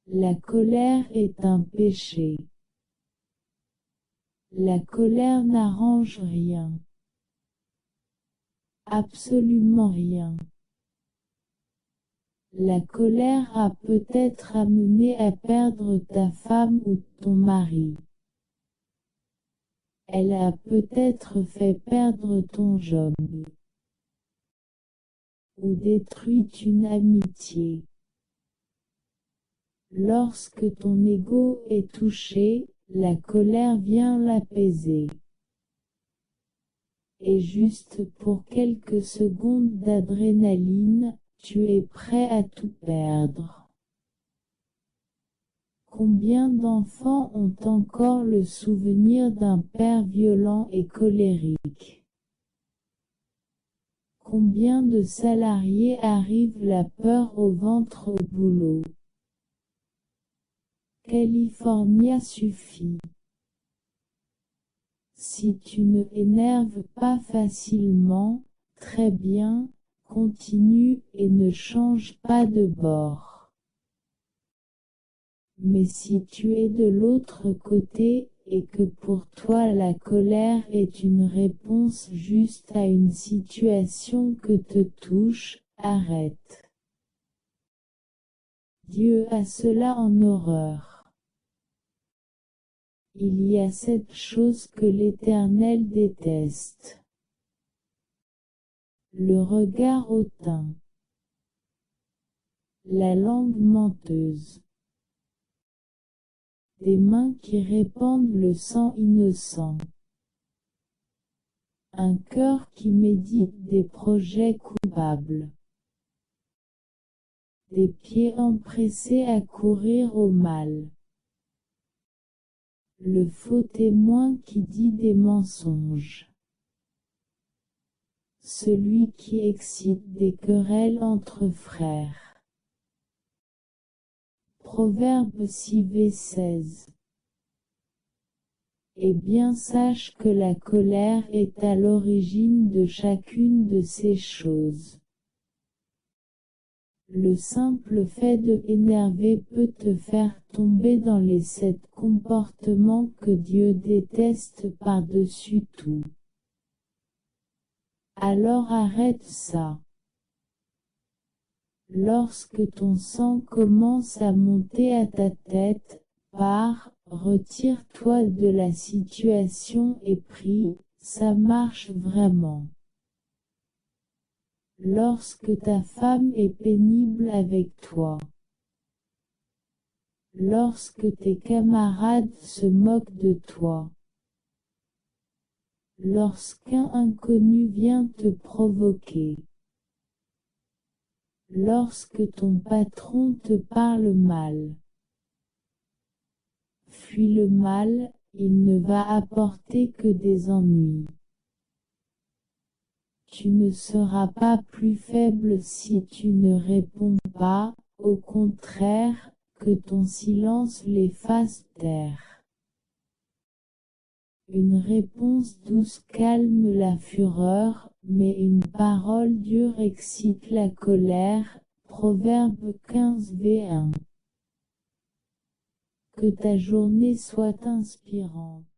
La colère est un péché. La colère n'arrange rien. Absolument rien. La colère a peut-être amené à perdre ta femme ou ton mari. Elle a peut-être fait perdre ton job. Ou détruit une amitié. Lorsque ton ego est touché, la colère vient l'apaiser. Et juste pour quelques secondes d'adrénaline, tu es prêt à tout perdre. Combien d'enfants ont encore le souvenir d'un père violent et colérique? Combien de salariés arrivent la peur au ventre au boulot? California suffit. Si tu ne énerves pas facilement, très bien, continue et ne change pas de bord. Mais si tu es de l'autre côté, et que pour toi la colère est une réponse juste à une situation que te touche, arrête. Dieu a cela en horreur. Il y a cette chose que l'Éternel déteste. Le regard hautain. La langue menteuse. Des mains qui répandent le sang innocent. Un cœur qui médite des projets coupables. Des pieds empressés à courir au mal. Le faux témoin qui dit des mensonges. Celui qui excite des querelles entre frères. Proverbe 6v16. Eh bien sache que la colère est à l'origine de chacune de ces choses. Le simple fait de énerver peut te faire tomber dans les 7 comportements que Dieu déteste par-dessus tout. Alors arrête ça. Lorsque ton sang commence à monter à ta tête, retire-toi de la situation et prie, ça marche vraiment. Lorsque ta femme est pénible avec toi. Lorsque tes camarades se moquent de toi. Lorsqu'un inconnu vient te provoquer. Lorsque ton patron te parle mal. Fuis le mal, il ne va apporter que des ennuis. Tu ne seras pas plus faible si tu ne réponds pas, au contraire, que ton silence les fasse taire. Une réponse douce calme la fureur, mais une parole dure excite la colère. Proverbe 15v1. Que ta journée soit inspirante.